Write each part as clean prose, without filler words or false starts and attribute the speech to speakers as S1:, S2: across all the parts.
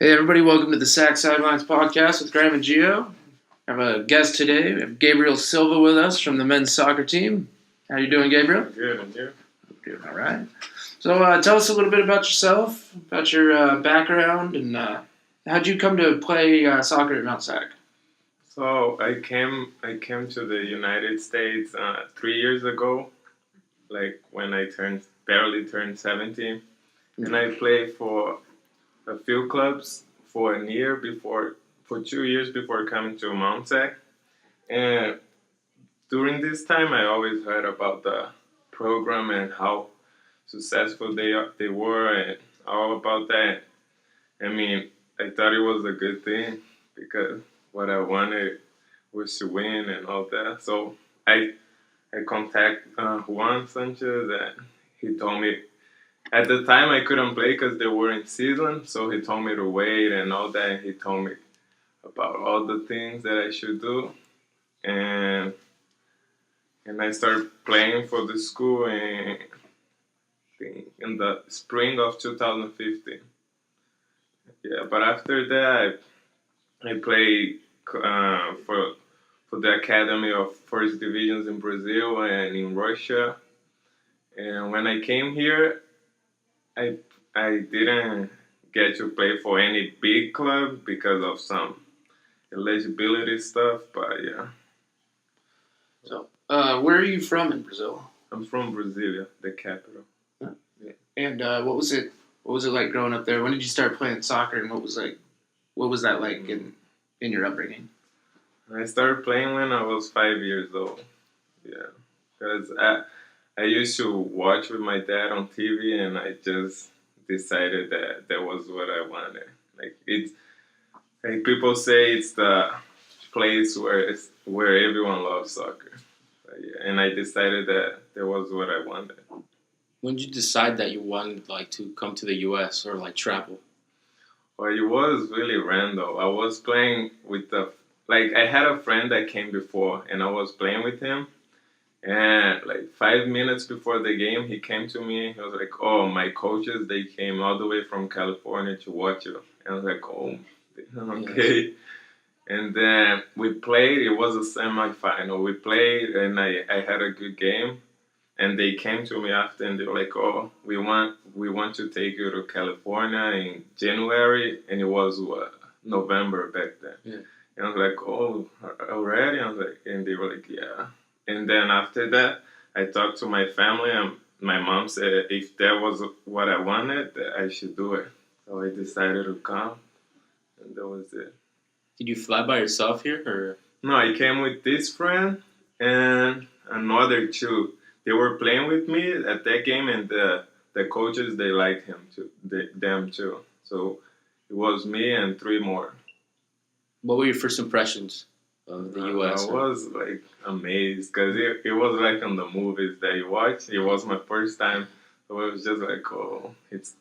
S1: Hey everybody, welcome to the Sack Sidelines podcast with Graham and Gio. I have a guest today. We have Gabriel Silva with us from the men's soccer team. How you doing, Gabriel?
S2: Good, and you?
S1: Doing all right. So tell us a little bit about yourself, about your background, and how'd you come to play soccer at Mount Sac?
S2: So I came to the United States 3 years ago, like when I barely turned 17, and I played for a few clubs for 2 years before coming to Mount Sac. And during this time, I always heard about the program and how successful they were and all about that. I mean, I thought it was a good thing because what I wanted was to win and all that. So I contacted Juan Sanchez, and he told me at the time I couldn't play because they were in season. So he told me to wait and all that. And he told me about all the things that I should do, and I started playing for the school in the spring of 2015. Yeah, but after that, I played for the Academy of First Divisions in Brazil and in Russia. And when I came here, I didn't get to play for any big club because of some eligibility stuff. But yeah,
S1: So, where are you from in Brazil?
S2: I'm from Brazilia, the capital.
S1: And what was it? What was it like growing up there? When did you start playing soccer, and what was that like in your upbringing?
S2: I started playing when I was 5 years old. Yeah, because I used to watch with my dad on TV, and I just decided that was what I wanted. Like people say it's the place where everyone loves soccer. But yeah, and I decided that was what I wanted.
S3: When did you decide that you wanted to come to the U.S. or travel?
S2: Well, it was really random. I was playing with I had a friend that came before, and I was playing with him. And 5 minutes before the game, he came to me. He was like, "Oh, my coaches, they came all the way from California to watch you." And I was like, "Oh, okay." And then we played. It was a semifinal. We played, and I had a good game. And they came to me after, and they were like, "Oh, we want to take you to California in January," and it was November back then.
S3: Yeah.
S2: And I was like, "Oh, already?" I was like, and they were like, "Yeah." And then after that, I talked to my family, and my mom said if that was what I wanted, that I should do it. So I decided to come, and that was it.
S3: Did you fly by yourself here, or?
S2: No, I came with this friend and another two. They were playing with me at that game, and the coaches, they liked them too. So it was me and three more.
S3: What were your first impressions of the U.S.?
S2: I was amazed because it was like on the movies that you watch. It was my first time, so it was just like, oh, it's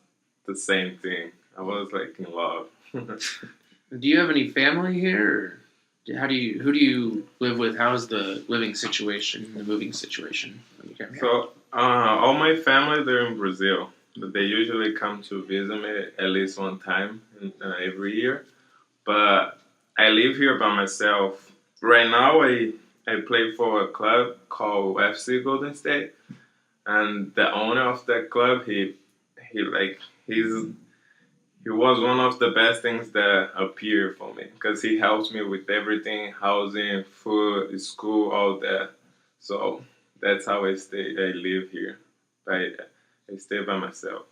S2: the same thing. I was in love.
S1: Do you have any family here, or who do you live with? How's the living situation, the moving situation when you came here?
S2: So all my family, they're in Brazil, but they usually come to visit me at least one time every year. But I live here by myself. Right now, I play for a club called FC Golden State, and the owner of that club, he was one of the best things that appeared for me because he helps me with everything, housing, food, school, all that. So that's how I stay. I live here. I stay by myself.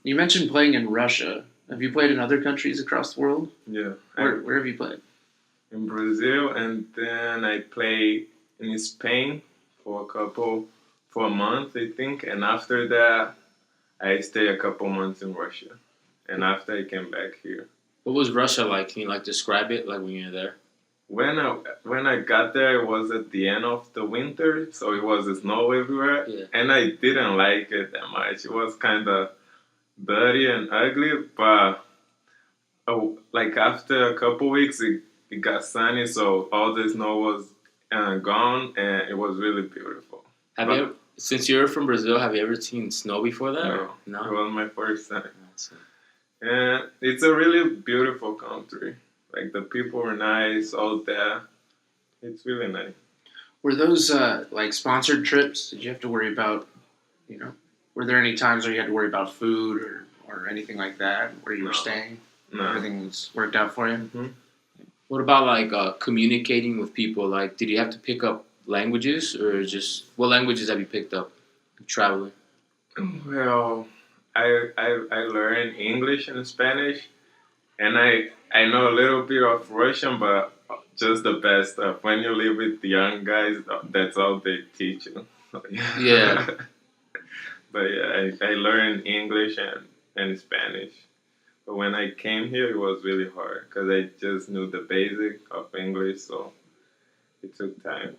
S1: You mentioned playing in Russia. Have you played in other countries across the world?
S2: Yeah.
S1: Where have you played?
S2: In Brazil, and then I played in Spain for a month, I think, and after that, I stayed a couple months in Russia, and after I came back here.
S3: What was Russia like? Can you describe it when you were there?
S2: When I got there, it was at the end of the winter, so it was snow everywhere,
S3: Yeah.
S2: and I didn't like it that much. It was kind of dirty and ugly, but after a couple weeks, it got sunny, so all the snow was gone, and it was really beautiful.
S3: Since you're from Brazil, have you ever seen snow before that?
S2: No, it was my first time. And it's a really beautiful country. Like the people are nice out there. It's really nice.
S1: Were those like sponsored trips? Did you have to worry about, you know, were there any times where you had to worry about food or anything like that where you were
S2: No.
S1: staying?
S2: No.
S1: Everything was worked out for you?
S2: hmm
S3: What about like communicating with people? Like, did you have to pick up languages, or just what languages have you picked up traveling?
S2: Well, I learned English and Spanish, and I know a little bit of Russian, but just the best stuff. When you live with young guys, that's all they teach you.
S3: Yeah.
S2: But yeah, I learned English and Spanish. But when I came here, it was really hard because I just knew the basic of English, so it took time.